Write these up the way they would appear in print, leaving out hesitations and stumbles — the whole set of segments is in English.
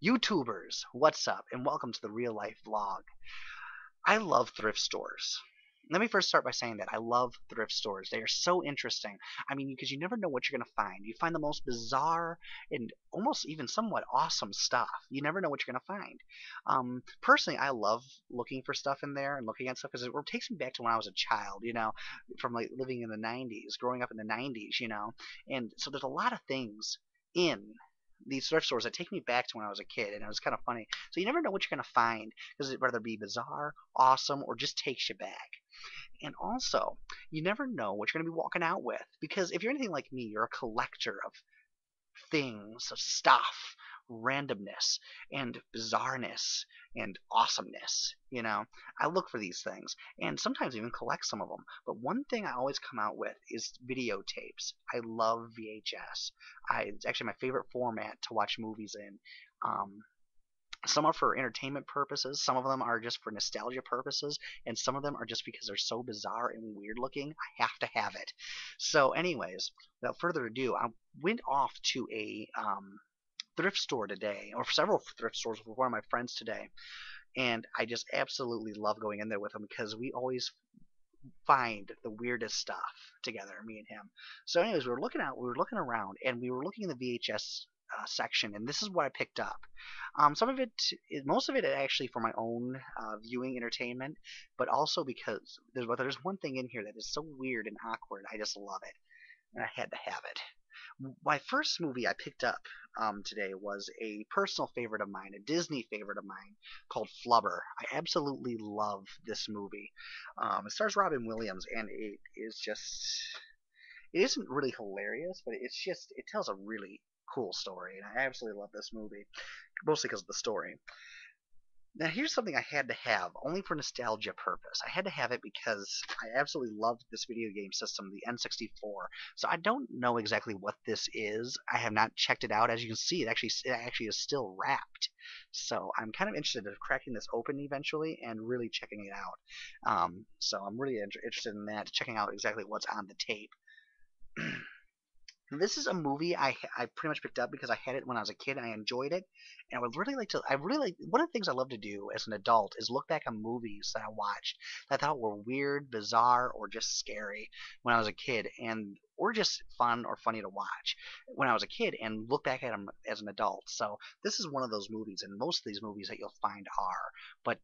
YouTubers, what's up? And welcome to the Real Life Vlog. I love thrift stores. Let me first start by saying that I love thrift stores. They are so interesting. I mean, because you never know what you're going to find. You find the most bizarre and almost even somewhat awesome stuff. You never know what you're going to find. Personally, I love looking for stuff in there and looking at stuff because it takes me back to when I was a child, from like living in the 90s, growing up in the 90s. And so there's a lot of things in these thrift stores that take me back to when I was a kid, and it was kind of funny. So you never know what you're going to find because it whether be bizarre, awesome, or just takes you back. And also, you never know what you're going to be walking out with because if you're anything like me, you're a collector of things, of stuff, randomness, and bizarreness, and awesomeness. I look for these things and sometimes even collect some of them. But one thing I always come out with is videotapes. I love VHS. It's actually my favorite format to watch movies in. Some are for entertainment purposes, some of them are just for nostalgia purposes, and some of them are just because they're so bizarre and weird looking, I have to have it. So, anyways, without further ado, I went off to a thrift store today, or several thrift stores with one of my friends today, and I just absolutely love going in there with him because we always find the weirdest stuff together, me and him. So, anyways, we were looking around, and we were looking in the VHS section, and this is what I picked up. Some of it, most of it, actually for my own viewing entertainment, but also because there's one thing in here that is so weird and awkward. I just love it, and I had to have it. My first movie I picked up today was a personal favorite of mine, a Disney favorite of mine called Flubber. I absolutely love this movie. It stars Robin Williams, and it isn't really hilarious, but it tells a really cool story, and I absolutely love this movie, mostly because of the story. Now, here's something I had to have, only for nostalgia purpose. I had to have it because I absolutely loved this video game system, the N64. So I don't know exactly what this is. I have not checked it out. As you can see, it actually is still wrapped. So I'm kind of interested in cracking this open eventually and really checking it out. So I'm really interested in that, checking out exactly what's on the tape. This is a movie I pretty much picked up because I had it when I was a kid and I enjoyed it. And I really like, one of the things I love to do as an adult is look back on movies that I watched that I thought were weird, bizarre, or just scary when I was a kid, or just fun or funny to watch when I was a kid, and look back at them as an adult. So this is one of those movies, and most of these movies that you'll find are. But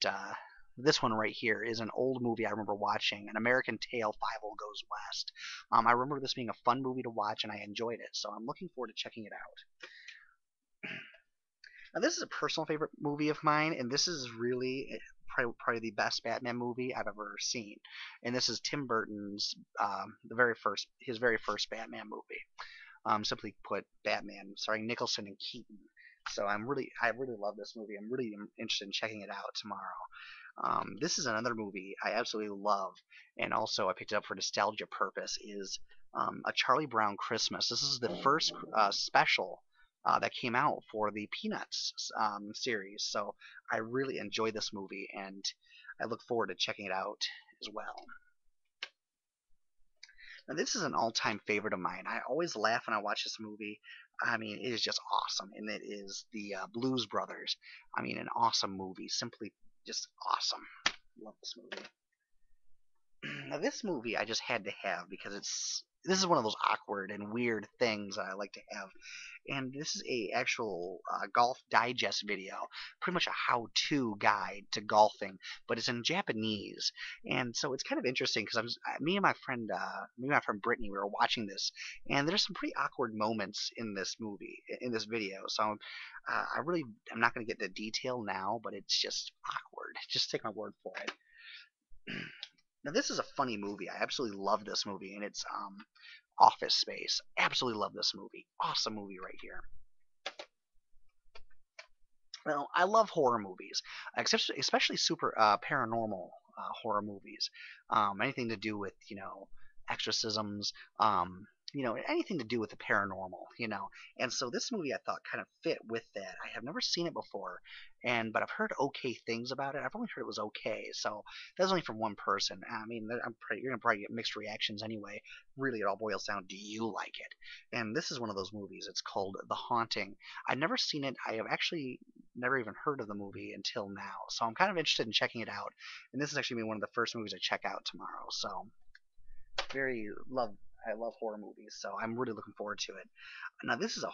this one right here is an old movie I remember watching, An American Tail, 50 Goes West. I remember this being a fun movie to watch, and I enjoyed it, so I'm looking forward to checking it out. Now, this is a personal favorite movie of mine, and this is really probably the best Batman movie I've ever seen. And this is Tim Burton's his very first Batman movie. Simply put, Batman, starring Nicholson and Keaton. So I really love this movie. I'm really interested in checking it out tomorrow. This is another movie I absolutely love, and also I picked it up for nostalgia purpose. Is A Charlie Brown Christmas. This is the first special that came out for the Peanuts series, so I really enjoy this movie, and I look forward to checking it out as well. Now, this is an all-time favorite of mine. I always laugh when I watch this movie. I mean, it is just awesome, and it is the Blues Brothers. I mean, an awesome movie, simply just awesome. Love this movie. Now, this movie I just had to have because this is one of those awkward and weird things that I like to have. And this is a actual golf digest video, pretty much a how-to guide to golfing, but it's in Japanese. And so it's kind of interesting because me and my friend Brittany, we were watching this, and there's some pretty awkward moments in this movie, in this video. So I'm not going to get into detail now, but it's just awkward. Just take my word for it. Now, this is a funny movie. I absolutely love this movie, and it's Office Space. Absolutely love this movie. Awesome movie right here. Well, I love horror movies, especially super paranormal horror movies. Anything to do with exorcisms, anything to do with the paranormal. And so this movie I thought kind of fit with that. I have never seen it before, but I've heard okay things about it. I've only heard it was okay, so that's only from one person. I mean, you're gonna probably get mixed reactions anyway. Really, it all boils down, do you like it? And this is one of those movies. It's called The Haunting. I've never seen it. I have actually never even heard of the movie until now. So I'm kind of interested in checking it out. And this is actually one of the first movies I check out tomorrow. So very love I love horror movies, so I'm really looking forward to it. Now this is a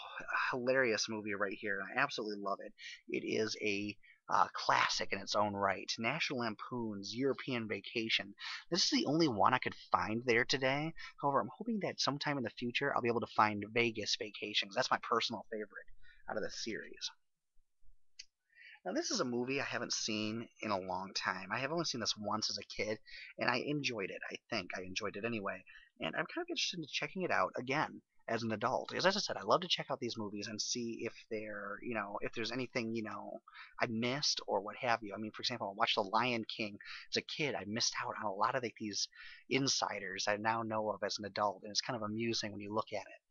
hilarious movie right here. I absolutely love it. It is a classic in its own right. National Lampoon's European Vacation. This is the only one I could find there today. However, I'm hoping that sometime in the future I'll be able to find Vegas Vacations. That's my personal favorite out of the series. Now, this is a movie I haven't seen in a long time. I have only seen this once as a kid, and I enjoyed it. I think I enjoyed it anyway. And I'm kind of interested in checking it out again as an adult. Because as I said, I love to check out these movies and see if if there's anything, I missed or what have you. I mean, for example, I watched The Lion King as a kid. I missed out on a lot of these insiders I now know of as an adult, and it's kind of amusing when you look at it.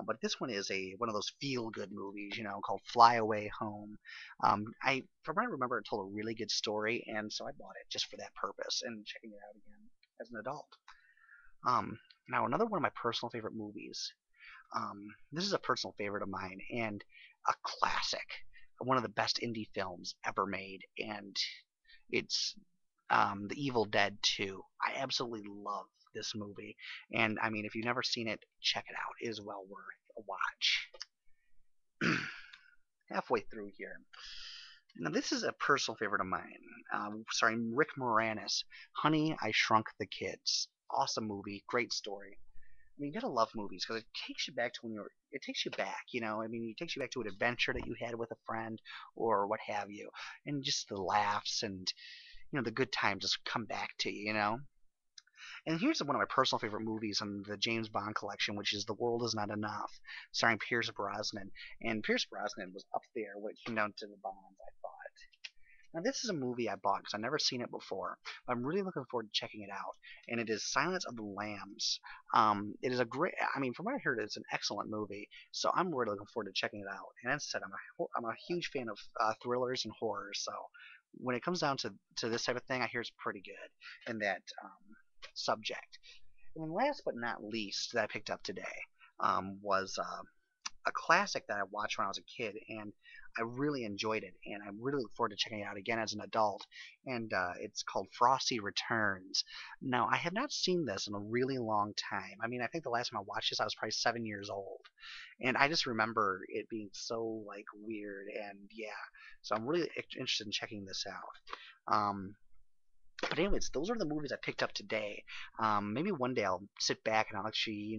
But this one is one of those feel-good movies, called Fly Away Home. From what I remember, it told a really good story, and so I bought it just for that purpose and checking it out again as an adult. Now, another one of my personal favorite movies. This is a personal favorite of mine and a classic, one of the best indie films ever made, and it's The Evil Dead 2. I absolutely love this movie, and I mean, if you've never seen it, check it out. It is well worth a watch. Halfway through here. Now, this is a personal favorite of mine. Starring Rick Moranis. Honey, I Shrunk the Kids. Awesome movie, great story. I mean, you gotta love movies because it takes you back to when you were. It takes you back, I mean, it takes you back to an adventure that you had with a friend or what have you, and just the laughs and the good times just come back to you. And here's one of my personal favorite movies in the James Bond collection, which is The World Is Not Enough, starring Pierce Brosnan. And Pierce Brosnan was up there when it came down to the Bonds, I thought. Now, this is a movie I bought because I've never seen it before. But I'm really looking forward to checking it out. And it is Silence of the Lambs. It is a great, I mean, from what I heard, it's an excellent movie. So I'm really looking forward to checking it out. And as I said, I'm a huge fan of thrillers and horrors. So when it comes down to this type of thing, I hear it's pretty good in that subject. And then last but not least that I picked up today was a classic that I watched when I was a kid, and I really enjoyed it, and I really look forward to checking it out again as an adult. And it's called Frosty Returns. Now, I have not seen this in a really long time. I mean, I think the last time I watched this, I was probably 7 years old, and I just remember it being so like weird, and yeah. So I'm really interested in checking this out. But anyways, those are the movies I picked up today. Maybe one day I'll sit back and I'll actually,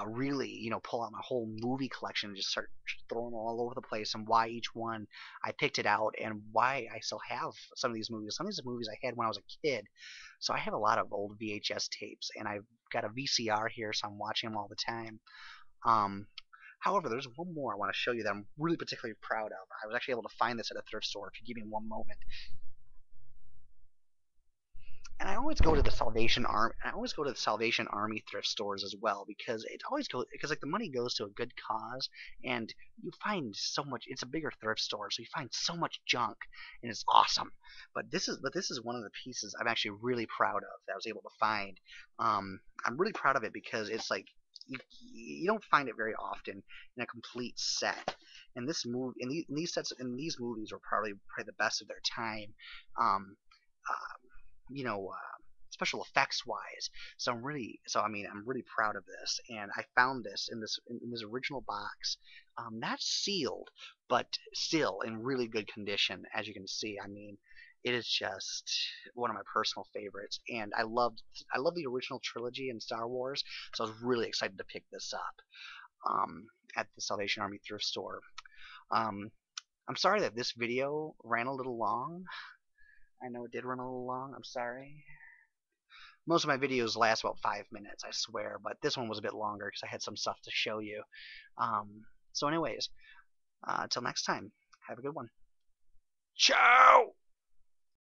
really, pull out my whole movie collection and just start throwing them all over the place and why each one I picked it out and why I still have some of these movies. Some of these movies I had when I was a kid. So I have a lot of old VHS tapes and I've got a VCR here, so I'm watching them all the time. However, there's one more I want to show you that I'm really particularly proud of. I was actually able to find this at a thrift store. If you give me one moment. And I always go to the Salvation Army. I always go to the Salvation Army thrift stores as well because it always goes because like the money goes to a good cause, and you find so much. It's a bigger thrift store, so you find so much junk, and it's awesome. But this is one of the pieces I'm actually really proud of that I was able to find. I'm really proud of it because it's like you don't find it very often in a complete set. And this move in these sets in these movies were probably the best of their time. Um, uh, you know, special effects wise. So I mean, I'm really proud of this, and I found this in this original box, not sealed, but still in really good condition, as you can see. I mean, it is just one of my personal favorites, and I love the original trilogy in Star Wars, so I was really excited to pick this up at the Salvation Army thrift store. Um, I'm sorry that this video ran a little long. I know it did run a little long. I'm sorry. Most of my videos last about 5 minutes, I swear, but this one was a bit longer because I had some stuff to show you. So anyways, until next time, have a good one. Ciao!